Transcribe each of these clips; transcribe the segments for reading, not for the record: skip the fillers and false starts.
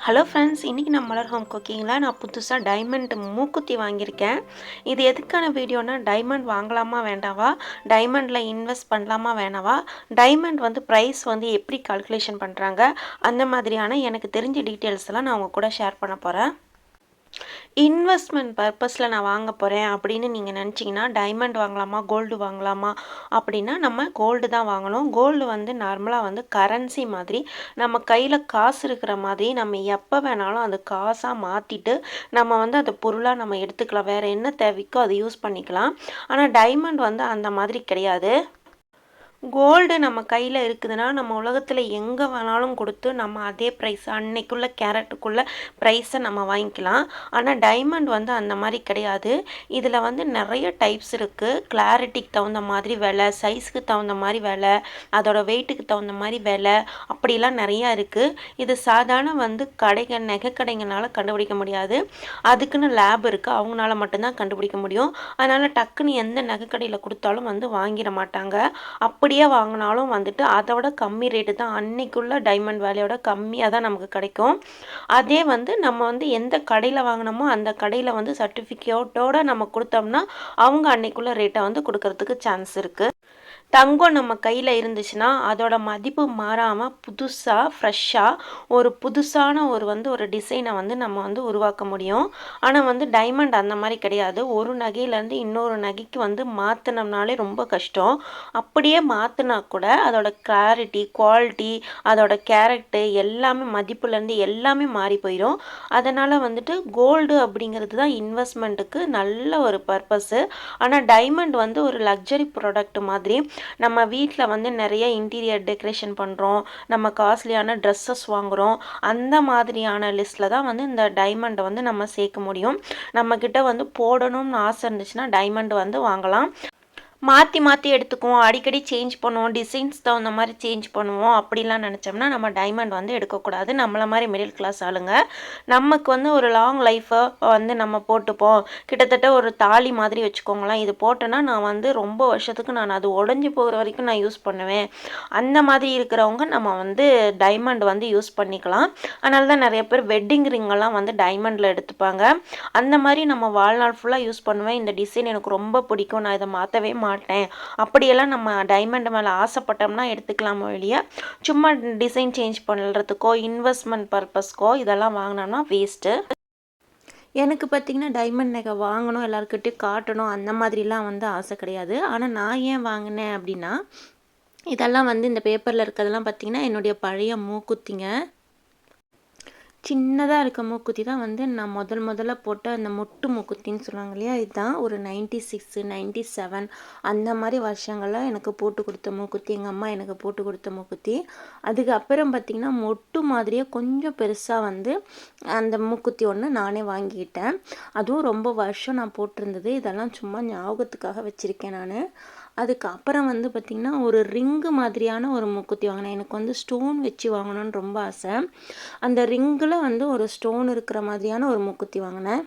Hello friends, இன்றைக்கி நான் மலர் home குக்கிங்கில் நான் புதுசாக டைமண்ட் மூக்குத்தி வாங்கியிருக்கேன். இது எதுக்கான வீடியோனா, டைமண்ட் வாங்கலாமா வேண்டாவா, டைமண்டில் இன்வெஸ்ட் பண்ணலாமா வேணாவா, டைமண்ட் வந்து ப்ரைஸ் வந்து எப்படி கால்குலேஷன் பண்ணுறாங்க, அந்த மாதிரியான எனக்கு தெரிஞ்ச டீட்டெயில்ஸ் எல்லாம் நான் உங்கள் கூட ஷேர் பண்ண போகிறேன். இன்வெஸ்ட்மெண்ட் பர்பஸில் நான் வாங்க போகிறேன் அப்படின்னு நீங்கள் நினச்சிங்கன்னா, டைமண்ட் வாங்கலாமா கோல்டு வாங்கலாமா அப்படின்னா, நம்ம கோல்டு தான் வாங்கணும். கோல்டு வந்து நார்மலாக வந்து கரன்சி மாதிரி, நம்ம கையில் காசு இருக்கிற மாதிரி நம்ம எப்போ வேணாலும் அது காசாக மாற்றிட்டு நம்ம வந்து அந்த பொருளாக நம்ம எடுத்துக்கலாம். வேறு என்ன தேவைக்கோ அதை யூஸ் பண்ணிக்கலாம். ஆனால் டைமண்ட் வந்து அந்த மாதிரி கிடையாது. கோல்டு நம்ம கையில் இருக்குதுன்னா, நம்ம உலகத்தில் எங்கே வேணாலும் கொடுத்து நம்ம அதே ப்ரைஸ் அன்னைக்குள்ள கேரட்டுக்குள்ள ப்ரைஸை நம்ம வாங்கிக்கலாம். ஆனால் டைமண்ட் வந்து அந்த மாதிரி கிடையாது. இதில் வந்து நிறைய டைப்ஸ் இருக்குது. கிளாரிட்டிக்கு தகுந்த மாதிரி விலை, சைஸுக்கு தகுந்த மாதிரி விலை, அதோட வெயிட்டுக்கு தகுந்த மாதிரி விலை, அப்படிலாம் நிறையா இருக்குது. இது சாதாரண வந்து நகை கடைங்கனால கண்டுபிடிக்க முடியாது. அதுக்குன்னு லேப் இருக்குது, அவங்களால மட்டும்தான் கண்டுபிடிக்க முடியும். அதனால் டக்குன்னு எந்த நகை கடையில் கொடுத்தாலும் வந்து வாங்கிட மாட்டாங்க. அப்படியே வாங்கினாலும் வந்துட்டு அதோட கம்மி ரேட்டு தான், அன்னைக்குள்ள டைமண்ட் வேலையோட கம்மியாக தான் நமக்கு கிடைக்கும். அதே வந்து நம்ம வந்து எந்த கடையில் வாங்கினோமோ அந்த கடையில் வந்து சர்டிஃபிகேட்டோடு நம்ம கொடுத்தோம்னா அவங்க அன்னைக்குள்ள ரேட்டை வந்து கொடுக்கறதுக்கு சான்ஸ் இருக்குது. தங்கம் நம்ம கையில் இருந்துச்சுன்னா அதோட மதிப்பு மாறாமல் புதுசாக ஃப்ரெஷ்ஷாக ஒரு புதுசான ஒரு டிசைனை வந்து நம்ம வந்து உருவாக்க முடியும். ஆனால் வந்து டைமண்ட் அந்த மாதிரி கிடையாது. ஒரு நகையிலேருந்து இன்னொரு நகைக்கு வந்து மாற்றினோம்னாலே ரொம்ப கஷ்டம். அப்படியே மாற்றினா கூட அதோட கிளாரிட்டி, குவாலிட்டி, அதோட கேரக்டர் எல்லாமே மதிப்புலேருந்து எல்லாமே மாறி போயிடும். அதனால் வந்துட்டு கோல்டு அப்படிங்கிறது தான் இன்வெஸ்ட்மெண்ட்டுக்கு நல்ல ஒரு பர்பஸ்ஸு. ஆனால் டைமண்ட் வந்து ஒரு லக்ஸரி ப்ராடக்ட் மாதிரி. நம்ம வீட்டில் வந்து நிறைய இன்டீரியர் டெக்கரேஷன் பண்ணுறோம், நம்ம காஸ்ட்லியான ட்ரெஸ்ஸஸ் வாங்குகிறோம், அந்த மாதிரியான லிஸ்ட்டில் தான் வந்து இந்த டைமண்டை வந்து நம்ம சேர்க்க முடியும். நம்மக்கிட்ட வந்து போடணும்னு ஆசை இருந்துச்சுன்னா டைமண்ட் வந்து வாங்கலாம். மாற்றி மாற்றி எடுத்துக்குவோம், அடிக்கடி சேஞ்ச் பண்ணுவோம், டிசைன்ஸ் தகுந்த மாதிரி சேஞ்ச் பண்ணுவோம் அப்படிலாம் நினச்சோம்னா நம்ம டைமண்ட் வந்து எடுக்கக்கூடாது. நம்மளை மாதிரி மிடில் கிளாஸ் ஆளுங்க நமக்கு வந்து ஒரு லாங் லைஃப்பை வந்து நம்ம போட்டுப்போம். கிட்டத்தட்ட ஒரு தாலி மாதிரி வச்சுக்கோங்களேன். இது போட்டேன்னா நான் வந்து ரொம்ப வருஷத்துக்கு நான் அது உடஞ்சி போகிற வரைக்கும் நான் யூஸ் பண்ணுவேன். அந்த மாதிரி இருக்கிறவங்க நம்ம வந்து டைமண்ட் வந்து யூஸ் பண்ணிக்கலாம். அதனால தான் நிறைய பேர் வெட்டிங் ரிங்கெல்லாம் வந்து டைமண்டில் எடுத்துப்பாங்க. அந்த மாதிரி நம்ம வாழ்நாள் ஃபுல்லாக யூஸ் பண்ணுவேன், இந்த டிசைன் எனக்கு ரொம்ப பிடிக்கும், நான் இதை மாற்றவே மாட்டேன் அப்படியெல்லாம் நம்ம டைமண்ட் மேலே ஆசைப்பட்டோம்னா எடுத்துக்கலாமோ இல்லையா. சும்மா டிசைன் சேஞ்ச் பண்ணுறதுக்கோ இன்வெஸ்ட்மெண்ட் பர்பஸ்க்கோ இதெல்லாம் வாங்கினோம்னா வேஸ்ட்டு. எனக்கு பார்த்திங்கன்னா டைமண்ட் நகை வாங்கணும், எல்லாருக்கிட்டையும் காட்டணும், அந்த மாதிரிலாம் வந்து ஆசை கிடையாது. ஆனால் நான் ஏன் வாங்கினேன் அப்படின்னா, இதெல்லாம் வந்து இந்த பேப்பரில் இருக்கிறதெல்லாம் பார்த்திங்கன்னா என்னுடைய பழைய மூக்குத்திங்க. சின்னதாக இருக்க மூக்குத்தி தான் வந்து நான் முதல்ல போட்ட அந்த மொட்டு மூக்குத்தின்னு சொல்லுவாங்க இல்லையா, இதுதான் ஒரு 96 97 அந்த மாதிரி வருஷங்களில் எனக்கு போட்டு கொடுத்த மூக்குத்தி, எங்கள் அம்மா எனக்கு போட்டு கொடுத்த மூக்குத்தி. அதுக்கப்புறம் பார்த்திங்கன்னா மொட்டு மாதிரியே கொஞ்சம் பெருசாக வந்து அந்த மூக்குத்தி ஒன்று நானே வாங்கிக்கிட்டேன். அதுவும் ரொம்ப வருஷம் நான் போட்டிருந்தது. இதெல்லாம் சும்மா ஞாபகத்துக்காக வச்சுருக்கேன் நான். அதுக்கப்புறம் வந்து பார்த்திங்கன்னா ஒரு ரிங்கு மாதிரியான ஒரு மூக்குத்தி வாங்கினேன். எனக்கு வந்து ஸ்டோன் வச்சு வாங்கணும்னு ரொம்ப ஆசை. அந்த ரிங்கில் வந்து ஒரு ஸ்டோன் இருக்கிற மாதிரியான ஒரு மூக்குத்தி வாங்கினேன்.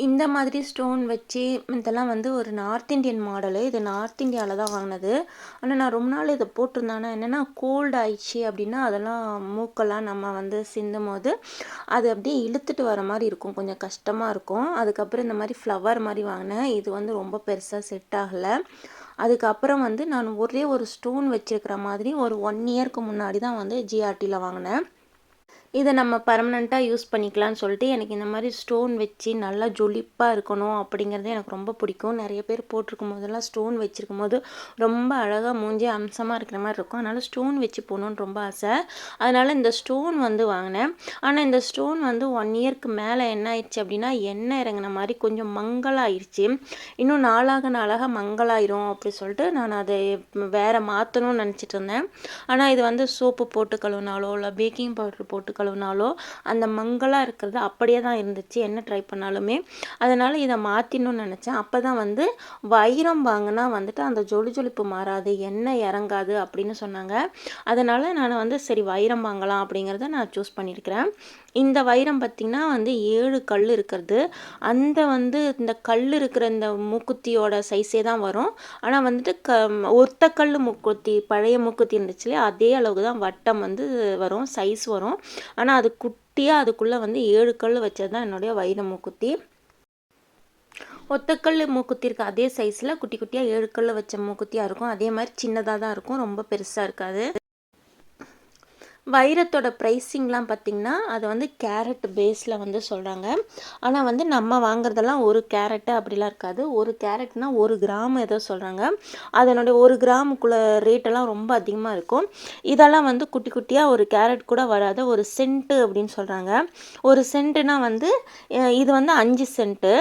இந்த மாதிரி ஸ்டோன் வச்சு இதெல்லாம் வந்து ஒரு நார்த் இந்தியன் மாடலு. இது நார்த் இந்தியாவில் தான் வாங்கினது. ஆனால் நான் ரொம்ப நாள் இதை போட்டிருந்தேன்னா என்னென்னா கோல்டு ஆயிடுச்சு அப்படின்னா அதெல்லாம் மூக்கெல்லாம் நம்ம வந்து சிந்தும் போது அது அப்படியே இழுத்துட்டு வர மாதிரி இருக்கும், கொஞ்சம் கஷ்டமாக இருக்கும். அதுக்கப்புறம் இந்த மாதிரி ஃப்ளவர் மாதிரி வாங்கினேன். இது வந்து ரொம்ப பெருசாக செட் ஆகலை. அதுக்கப்புறம் வந்து நான் ஒரே ஒரு ஸ்டோன் வச்சுருக்கிற மாதிரி ஒரு 1 இயருக்கு முன்னாடி தான் வந்து ஜிஆர்டியில் வாங்கினேன். இதை நம்ம பர்மனெண்ட்டாக யூஸ் பண்ணிக்கலாம்னு சொல்லிட்டு எனக்கு இந்த மாதிரி ஸ்டோன் வச்சு நல்லா ஜொலிப்பாக இருக்கணும் அப்படிங்கிறது எனக்கு ரொம்ப பிடிக்கும். நிறைய பேர் போட்டிருக்கும் போதெல்லாம் ஸ்டோன் வச்சுருக்கும் போது ரொம்ப அழகாக மூஞ்சி அம்சமாக இருக்கிற மாதிரி இருக்கும். அதனால் ஸ்டோன் வச்சு போகணுன்னு ரொம்ப ஆசை. அதனால் இந்த ஸ்டோன் வந்து வாங்கினேன். ஆனால் இந்த ஸ்டோன் வந்து 1 இயருக்கு மேலே என்ன ஆயிடுச்சு அப்படின்னா எண்ணெய் இறங்கின மாதிரி கொஞ்சம் மங்கலாகிடுச்சு. இன்னும் நாளாக மங்கலாயிரும் அப்படி சொல்லிட்டு நான் அதை வேறு மாற்றணும்னு நினச்சிட்டு இருந்தேன். ஆனால் இது வந்து சோப்பு போட்டு கழுவினாலோ இல்லை பேக்கிங் பவுடர் போட்டு கழுவினாலோ அந்த மங்கலாக இருக்கிறது அப்படியே தான் இருந்துச்சு என்ன ட்ரை பண்ணாலுமே. அதனால் இதை மாற்றிடணும்னு நினச்சேன். அப்போ தான் வந்து வைரம் வாங்கினா வந்துட்டு அந்த ஜொலிப்பு மாறாது, எண்ணெய் இறங்காது அப்படின்னு சொன்னாங்க. அதனால் நான் வந்து சரி வைரம் வாங்கலாம் அப்படிங்கிறத நான் சூஸ் பண்ணியிருக்கிறேன். இந்த வைரம் பார்த்திங்கன்னா வந்து 7 கல் இருக்கிறது. அந்த வந்து இந்த கல் இருக்கிற இந்த மூக்குத்தியோட சைஸே தான் வரும். ஆனால் வந்துட்டு ஒத்த கல் மூக்குத்தி பழைய மூக்குத்தி இருந்துச்சு இல்லையா, அதே அளவுக்கு தான் வட்டம் வந்து வரும், சைஸ் வரும். ஆனால் அது குட்டியாக அதுக்குள்ளே வந்து 7 கல் வச்சது தான் என்னுடைய வைர மூக்குத்தி. ஒத்தக்கல் மூக்குத்தி இருக்க அதே சைஸில் குட்டி குட்டியாக 7 கல் வச்ச மூக்குத்தியாக இருக்கும். அதே மாதிரி சின்னதாக தான் இருக்கும், ரொம்ப பெருசாக இருக்காது. வைரத்தோட ப்ரைஸிங்லாம் பார்த்திங்கன்னா அது வந்து கேரட் பேஸில் வந்து சொல்கிறாங்க. ஆனால் வந்து நம்ம வாங்குறதெல்லாம் 1 கேரட்டு அப்படிலாம் இருக்காது. 1 கேரட்னா 1 கிராம் ஏதோ சொல்கிறாங்க. அதனுடைய 1 கிராமுக்குள்ள ரேட்டெல்லாம் ரொம்ப அதிகமாக இருக்கும். இதெல்லாம் வந்து குட்டி குட்டியாக 1 கேரட் கூட வராது, 1 சென்ட்டு அப்படின்னு சொல்கிறாங்க. 1 சென்ட்டுனா வந்து இது வந்து 5 சென்ட்டு,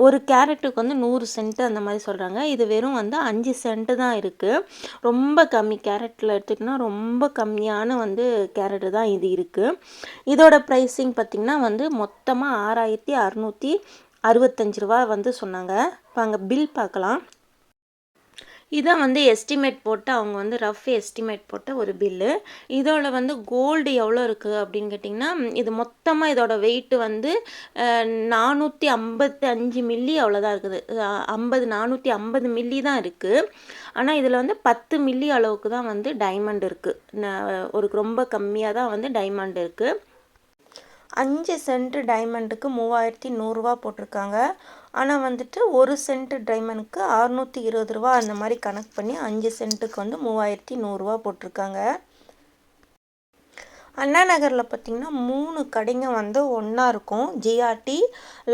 1 கேரட்டுக்கு வந்து 100 சென்ட்டு அந்த மாதிரி சொல்கிறாங்க. இது வெறும் வந்து 5 சென்ட்டு தான் இருக்குது. ரொம்ப கம்மி, கேரட்டில் எடுத்துக்கிட்டோன்னா ரொம்ப கம்மியான வந்து கேரட்டு தான் இது இருக்குது. இதோட ப்ரைஸிங் பார்த்திங்கன்னா வந்து மொத்தமாக 6665 ரூபா வந்து சொன்னாங்க. இப்போ அங்கே பில் பார்க்கலாம். இதான் வந்து எஸ்டிமேட் போட்டு அவங்க வந்து ரஃப் எஸ்டிமேட் போட்ட ஒரு பில்லு. இதோட வந்து கோல்டு எவ்வளோ இருக்குது அப்படின்னு கேட்டிங்கன்னா, இது மொத்தமாக இதோட வெயிட்டு வந்து 455 மில்லி அவ்வளோதான் இருக்குது. 450 மில்லி தான் இருக்குது. ஆனால் இதில் வந்து 10 மில்லி அளவுக்கு தான் வந்து டைமண்ட் இருக்குது. ஒரு ரொம்ப கம்மியாக தான் வந்து டைமண்ட் இருக்குது. 5 சென்ட் டைமண்டுக்கு 3100 ரூபா போட்டிருக்காங்க. ஆனால் வந்துட்டு 1 சென்ட் டைமண்டுக்கு 620 ரூபா அந்த மாதிரி கணக்கு பண்ணி 5 சென்ட்டுக்கு வந்து 3100 ரூபா போட்டிருக்காங்க. அண்ணா நகரில் பார்த்திங்கன்னா 3 கடைங்க வந்து ஒன்றா இருக்கும். ஜிஆர்டி,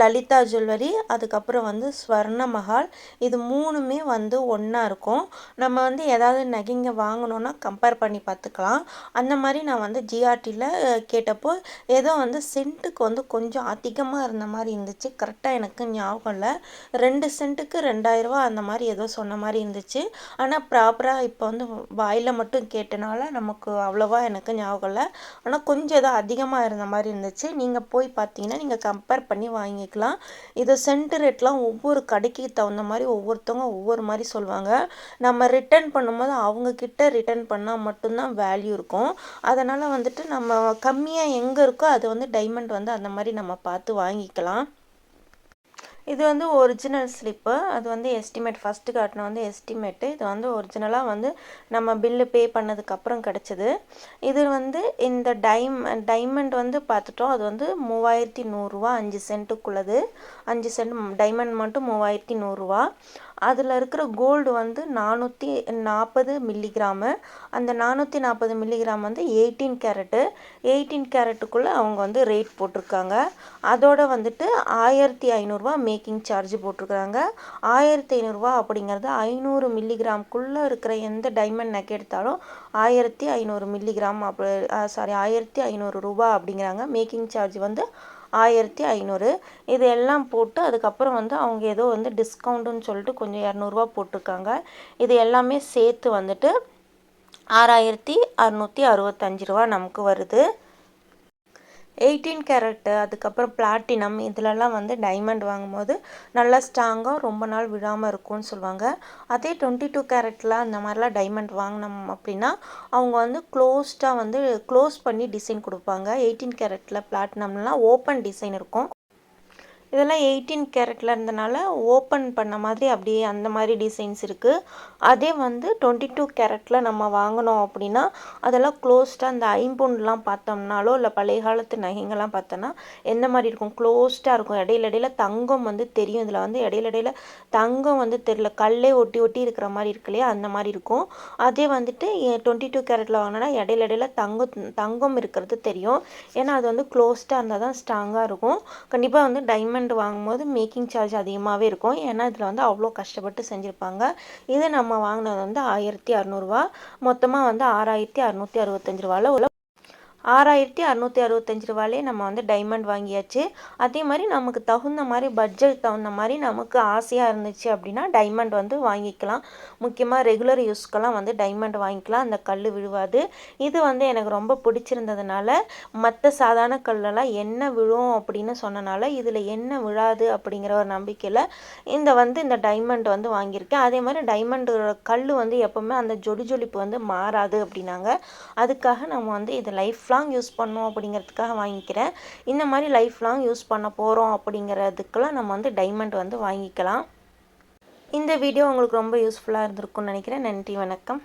லலிதா ஜுவல்லரி, அதுக்கப்புறம் வந்து ஸ்வர்ண மஹால். இது 3மே வந்து ஒன்றா இருக்கும். நம்ம வந்து ஏதாவது நகைங்க வாங்கணுன்னா கம்பேர் பண்ணி பார்த்துக்கலாம். அந்த மாதிரி நான் வந்து ஜிஆர்டியில் கேட்டப்போ ஏதோ வந்து சென்ட்டுக்கு வந்து கொஞ்சம் அதிகமாக இருந்த மாதிரி இருந்துச்சு. கரெக்டாக எனக்கு ஞாபகம் இல்லை. 2 சென்ட்டுக்கு 2000 ரூபா அந்த மாதிரி ஏதோ சொன்ன மாதிரி இருந்துச்சு. ஆனால் ப்ராப்பராக இப்போ வந்து வாயில் மட்டும் கேட்டனால நமக்கு அவ்வளோவா எனக்கு ஞாபகம் இல்லை. ஆனால் கொஞ்சம் ஏதோ அதிகமாக இருந்த மாதிரி இருந்துச்சு. நீங்கள் போய் பார்த்தீங்கன்னா நீங்கள் கம்பேர் பண்ணி வாங்கிக்கலாம். இது சென்ட் ரேட்லாம் ஒவ்வொரு கடைக்கு தகுந்த மாதிரி ஒவ்வொருத்தவங்க ஒவ்வொரு மாதிரி சொல்லுவாங்க. நம்ம ரிட்டர்ன் பண்ணும்போது அவங்கக்கிட்ட ரிட்டர்ன் பண்ணால் மட்டும்தான் வேல்யூ இருக்கும். அதனால் வந்துட்டு நம்ம கம்மியாக எங்கே இருக்கோ அது வந்து டைமண்ட் வந்து அந்த மாதிரி நம்ம பார்த்து வாங்கிக்கலாம். இது வந்து ஒரிஜினல் ஸ்லிப்பு. அது வந்து எஸ்டிமேட் ஃபஸ்ட்டு காட்டின வந்து எஸ்டிமேட்டு. இது வந்து ஒரிஜினலாக வந்து நம்ம பில்லு பே பண்ணதுக்கப்புறம் கிடச்சிது. இது வந்து இந்த டைமண்ட் வந்து பார்த்துட்டோம். அது வந்து 3100 ரூபா, 5 சென்ட்டுக்குள்ளது. 5 சென்ட் டைமண்ட் மட்டும் 3100 ரூபா. அதில் இருக்கிற கோல்டு வந்து 440 மில்லிகிராமு. அந்த 440 மில்லிகிராம் வந்து 18 கேரட்டு. 18 கேரட்டுக்குள்ளே அவங்க வந்து ரேட் போட்டிருக்காங்க. அதோட வந்துட்டு 1500 ரூபா மேக்கிங் சார்ஜ் போட்டிருக்காங்க. 1500 ரூபா அப்படிங்கிறது 500 மில்லிகிராம்குள்ளே இருக்கிற எந்த டைமண்ட் நகை எடுத்தாலும் 1500 மில்லிகிராம் 1500 ரூபா அப்படிங்கிறாங்க. மேக்கிங் சார்ஜ் வந்து 1500. இது எல்லாம் போட்டு அதுக்கப்புறம் வந்து அவங்க ஏதோ வந்து டிஸ்கவுண்ட்டுன்னு சொல்லிட்டு கொஞ்சம் 200 போட்டிருக்காங்க. இது எல்லாமே சேர்த்து வந்துட்டு 6665 ரூபா நமக்கு வருது. 18 கேரட்டு, அதுக்கப்புறம் பிளாட்டினம், இதிலெல்லாம் வந்து டைமண்ட் வாங்கும்போது நல்லா ஸ்ட்ராங்காக ரொம்ப நாள் விழாமல் இருக்கும்னு சொல்லுவாங்க. அதே 22 கேரட்டில் அந்த மாதிரிலாம் டைமண்ட் வாங்கினோம் அப்படின்னா அவங்க வந்து க்ளோஸ் பண்ணி டிசைன் கொடுப்பாங்க. 18 கேரட்டில் பிளாட்டினம்லாம் ஓப்பன் டிசைன் இருக்கும். இதெல்லாம் 18 கேரட்டில் இருந்தனால ஓப்பன் பண்ண மாதிரி அப்படியே அந்த மாதிரி டிசைன்ஸ் இருக்குது. அதே வந்து 22 கேரட்டில் நம்ம வாங்கினோம் அப்படின்னா அதெல்லாம் க்ளோஸ்டாக அந்த ஐம்பொன்லாம் பார்த்தோம்னாலோ இல்லை பழைய காலத்து நகைங்கள்லாம் பார்த்தோன்னா எந்த மாதிரி இருக்கும், க்ளோஸ்டாக இருக்கும். இடையில தங்கம் வந்து தெரியும். இதில் வந்து இடையில தங்கம் வந்து தெரியல, கல்லே ஒட்டி ஒட்டி இருக்கிற மாதிரி இருக்கு இல்லையா, அந்த மாதிரி இருக்கும். அதே வந்துட்டு 22 கேரட்டில் வாங்கினா இடையில தங்கம் இருக்கிறது தெரியும். ஏன்னா அது வந்து க்ளோஸ்டாக இருந்தால் தான் ஸ்ட்ராங்காக இருக்கும். கண்டிப்பாக வந்து டைமண்ட் வாங்கும்போது மேக்கிங் சார்ஜ் அதிகமாகவே இருக்கும். ஏன்னா இதில் வந்து அவ்வளோ கஷ்டப்பட்டு செஞ்சுருப்பாங்க. இது நம்ம வாங்கினது வந்து 1600 ரூபா. மொத்தமாக வந்து 6665 ரூபாவில் உள்ள 6665 ரூபாயிலே நம்ம வந்து டைமண்ட் வாங்கியாச்சு. அதே மாதிரி நமக்கு தகுந்த மாதிரி பட்ஜெட் தகுந்த மாதிரி நமக்கு ஆசையாக இருந்துச்சு அப்படின்னா டைமண்ட் வந்து வாங்கிக்கலாம். முக்கியமாக ரெகுலர் யூஸ்க்கெல்லாம் வந்து டைமண்ட் வாங்கிக்கலாம், அந்த கல் விழுவாது. இது வந்து எனக்கு ரொம்ப பிடிச்சிருந்ததுனால மற்ற சாதாரண கல்லெல்லாம் என்ன விழும் அப்படின்னு சொன்னனால இதில் என்ன விழாது அப்படிங்கிற ஒரு நம்பிக்கையில் இந்த டைமண்ட் வந்து வாங்கியிருக்கேன். அதே மாதிரி டைமண்ட் கல் வந்து எப்போவுமே அந்த ஜொலிப்பு வந்து மாறாது அப்படின்னாங்க. அதுக்காக நம்ம வந்து இது லைஃப் லாங் யூஸ் பண்ணோம் அப்படிங்கிறதுக்காக வாங்கிக்கிறேன். இந்த மாதிரி லைஃப் லாங் யூஸ் பண்ண போகிறோம் அப்படிங்கிறதுக்கெல்லாம் நம்ம வந்து டைமண்ட் வந்து வாங்கிக்கலாம். இந்த வீடியோ உங்களுக்கு ரொம்ப யூஸ்ஃபுல்லாக இருந்திருக்கும்னு நினைக்கிறேன். நன்றி, வணக்கம்.